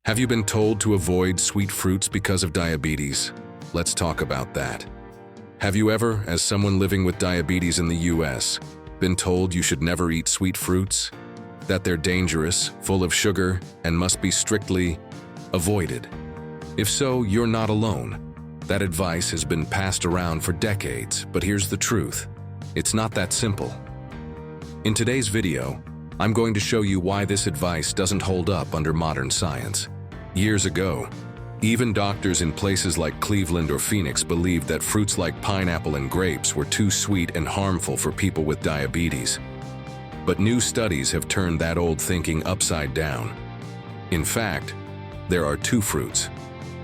Have you been told to avoid sweet fruits because of diabetes? Let's talk about that. Have you ever, as someone living with diabetes in the US, been told you should never eat sweet fruits? That they're dangerous, full of sugar, and must be strictly avoided? If so, you're not alone. That advice has been passed around for decades, but here's the truth. It's not that simple. In today's video, I'm going to show you why this advice doesn't hold up under modern science. Years ago, even doctors in places like Cleveland or Phoenix believed that fruits like pineapple and grapes were too sweet and harmful for people with diabetes. But new studies have turned that old thinking upside down. In fact, there are two fruits,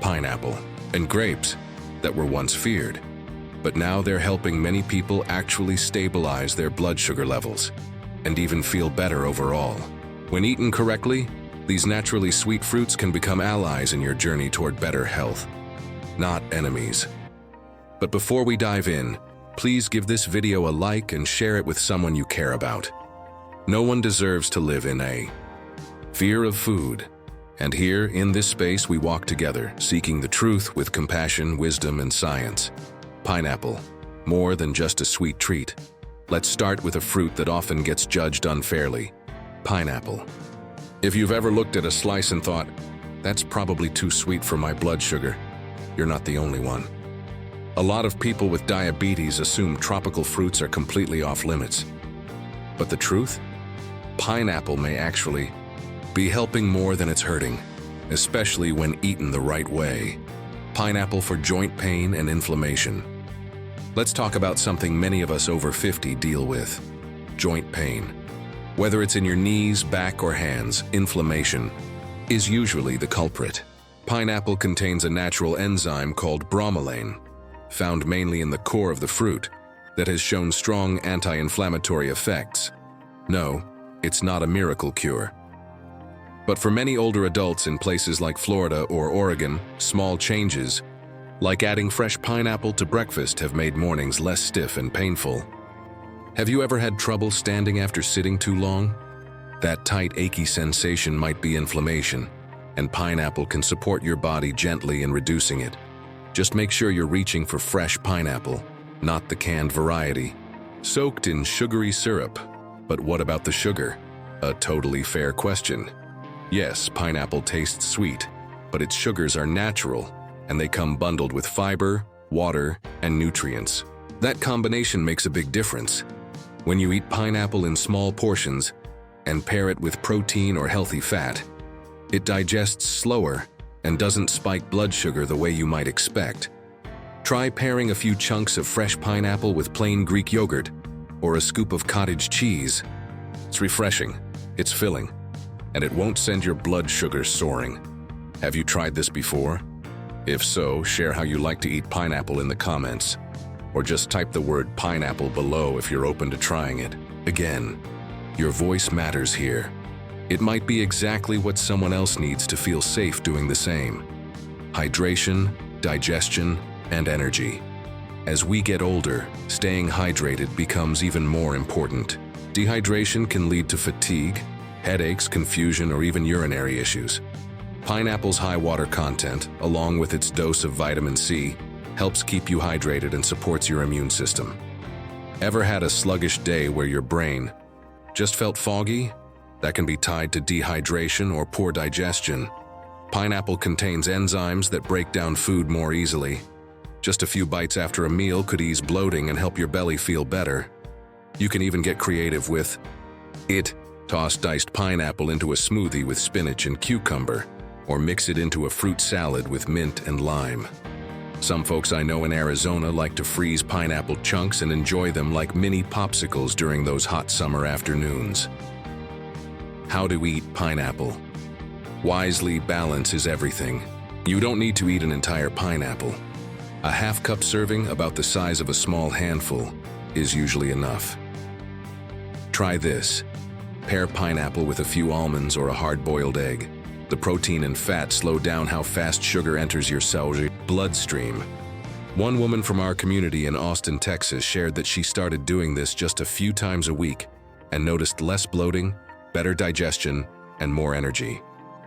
pineapple and grapes, that were once feared. But now they're helping many people actually stabilize their blood sugar levels and even feel better overall. When eaten correctly, these naturally sweet fruits can become allies in your journey toward better health, not enemies. But before we dive in, please give this video a like and share it with someone you care about. No one deserves to live in a fear of food. And here, in this space, we walk together, seeking the truth with compassion, wisdom, and science. Pineapple, more than just a sweet treat. Let's start with a fruit that often gets judged unfairly, pineapple. If you've ever looked at a slice and thought, that's probably too sweet for my blood sugar, you're not the only one. A lot of people with diabetes assume tropical fruits are completely off limits. But the truth? Pineapple may actually be helping more than it's hurting, especially when eaten the right way. Pineapple for joint pain and inflammation. Let's talk about something many of us over 50 deal with, joint pain. Whether it's in your knees, back, or hands, inflammation is usually the culprit. Pineapple contains a natural enzyme called bromelain, found mainly in the core of the fruit, that has shown strong anti-inflammatory effects. No, it's not a miracle cure. But for many older adults in places like Florida or Oregon, small changes, like adding fresh pineapple to breakfast, have made mornings less stiff and painful. Have you ever had trouble standing after sitting too long? That tight, achy sensation might be inflammation, and pineapple can support your body gently in reducing it. Just make sure you're reaching for fresh pineapple, not the canned variety, soaked in sugary syrup. But what about the sugar? A totally fair question. Yes, pineapple tastes sweet, but its sugars are natural, and they come bundled with fiber, water, and nutrients. That combination makes a big difference. When you eat pineapple in small portions and pair it with protein or healthy fat, it digests slower and doesn't spike blood sugar the way you might expect. Try pairing a few chunks of fresh pineapple with plain Greek yogurt or a scoop of cottage cheese. It's refreshing, it's filling, and it won't send your blood sugar soaring. Have you tried this before? If so, share how you like to eat pineapple in the comments, or just type the word pineapple below if you're open to trying it. Again, your voice matters here. It might be exactly what someone else needs to feel safe doing the same. Hydration, digestion, and energy. As we get older, staying hydrated becomes even more important. Dehydration can lead to fatigue, headaches, confusion, or even urinary issues. Pineapple's high water content, along with its dose of vitamin C, helps keep you hydrated and supports your immune system. Ever had a sluggish day where your brain just felt foggy? That can be tied to dehydration or poor digestion. Pineapple contains enzymes that break down food more easily. Just a few bites after a meal could ease bloating and help your belly feel better. You can even get creative with it. Toss diced pineapple into a smoothie with spinach and cucumber, or mix it into a fruit salad with mint and lime. Some folks I know in Arizona like to freeze pineapple chunks and enjoy them like mini popsicles during those hot summer afternoons. How to eat pineapple. Wisely, balance is everything. You don't need to eat an entire pineapple. A half-cup serving, about the size of a small handful, is usually enough. Try this. Pair pineapple with a few almonds or a hard-boiled egg. The protein and fat slow down how fast sugar enters your cellular bloodstream. One woman from our community in Austin, Texas, shared that she started doing this just a few times a week and noticed less bloating, better digestion, and more energy.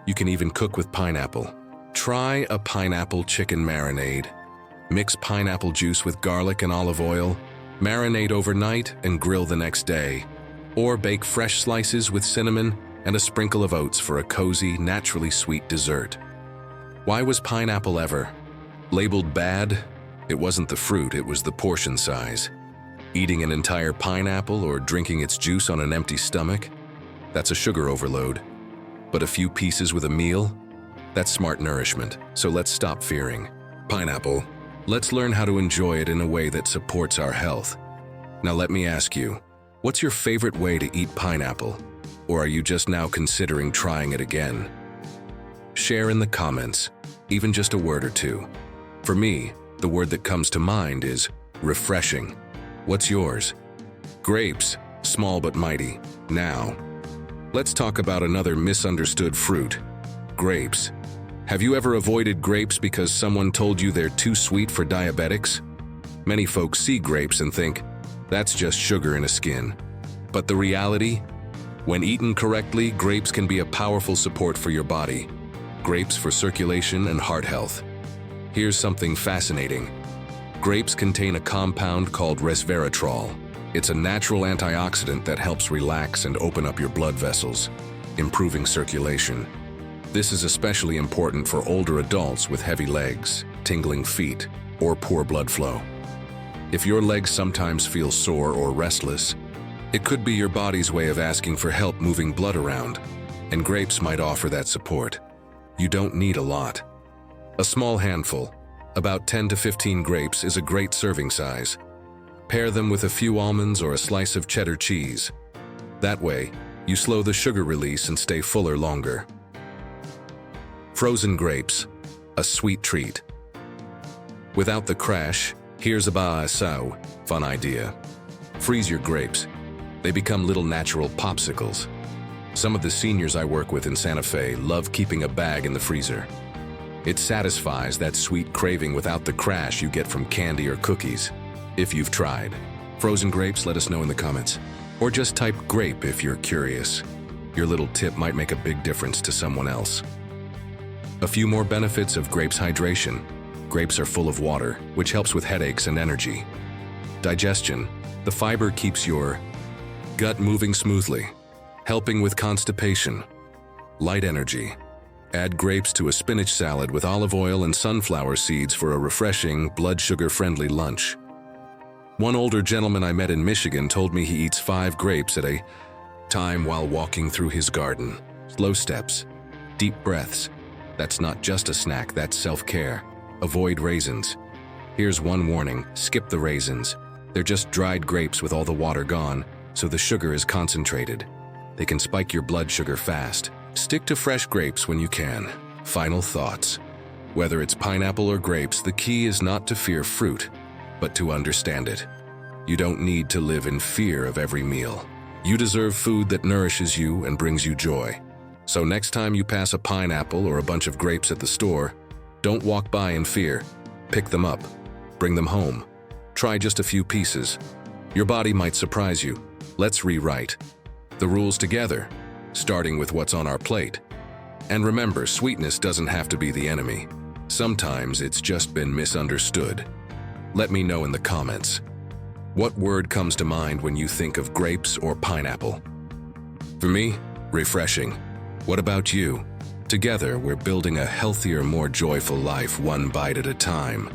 You can even cook with pineapple. Try a pineapple chicken marinade. Mix pineapple juice with garlic and olive oil, marinate overnight and grill the next day. Or bake fresh slices with cinnamon and a sprinkle of oats for a cozy, naturally sweet dessert. Why was pineapple ever labeled bad? It wasn't the fruit, it was the portion size. Eating an entire pineapple or drinking its juice on an empty stomach? That's a sugar overload. But a few pieces with a meal? That's smart nourishment, so let's stop fearing pineapple. Let's learn how to enjoy it in a way that supports our health. Now let me ask you, what's your favorite way to eat pineapple? Or are you just now considering trying it again? Share in the comments, even just a word or two. For me, the word that comes to mind is refreshing. What's yours? Grapes, small but mighty. Now, let's talk about another misunderstood fruit, grapes. Have you ever avoided grapes because someone told you they're too sweet for diabetics? Many folks see grapes and think, that's just sugar in a skin. But the reality? When eaten correctly, grapes can be a powerful support for your body. Grapes for circulation and heart health. Here's something fascinating. Grapes contain a compound called resveratrol. It's a natural antioxidant that helps relax and open up your blood vessels, improving circulation. This is especially important for older adults with heavy legs, tingling feet, or poor blood flow. If your legs sometimes feel sore or restless, it could be your body's way of asking for help moving blood around, and grapes might offer that support. You don't need a lot. A small handful, about 10 to 15 grapes, is a great serving size. Pair them with a few almonds or a slice of cheddar cheese. That way, you slow the sugar release and stay fuller longer. Frozen grapes, a sweet treat. Without the crash, here's a fun idea. Freeze your grapes. They become little natural popsicles. Some of the seniors I work with in Santa Fe love keeping a bag in the freezer. It satisfies that sweet craving without the crash you get from candy or cookies. If you've tried frozen grapes, let us know in the comments. Or just type grape if you're curious. Your little tip might make a big difference to someone else. A few more benefits of grapes: hydration. Grapes are full of water, which helps with headaches and energy. Digestion. The fiber keeps your gut moving smoothly, helping with constipation. Light energy. Add grapes to a spinach salad with olive oil and sunflower seeds for a refreshing, blood sugar-friendly lunch. One older gentleman I met in Michigan told me he eats 5 grapes at a time while walking through his garden. Slow steps, deep breaths. That's not just a snack, that's self-care. Avoid raisins. Here's one warning: skip the raisins. They're just dried grapes with all the water gone, so the sugar is concentrated. They can spike your blood sugar fast. Stick to fresh grapes when you can. Final thoughts. Whether it's pineapple or grapes, the key is not to fear fruit, but to understand it. You don't need to live in fear of every meal. You deserve food that nourishes you and brings you joy. So next time you pass a pineapple or a bunch of grapes at the store, don't walk by in fear. Pick them up. Bring them home. Try just a few pieces. Your body might surprise you. Let's rewrite the rules together, starting with what's on our plate. And remember, sweetness doesn't have to be the enemy. Sometimes it's just been misunderstood. Let me know in the comments. What word comes to mind when you think of grapes or pineapple? For me, refreshing. What about you? Together, we're building a healthier, more joyful life, one bite at a time.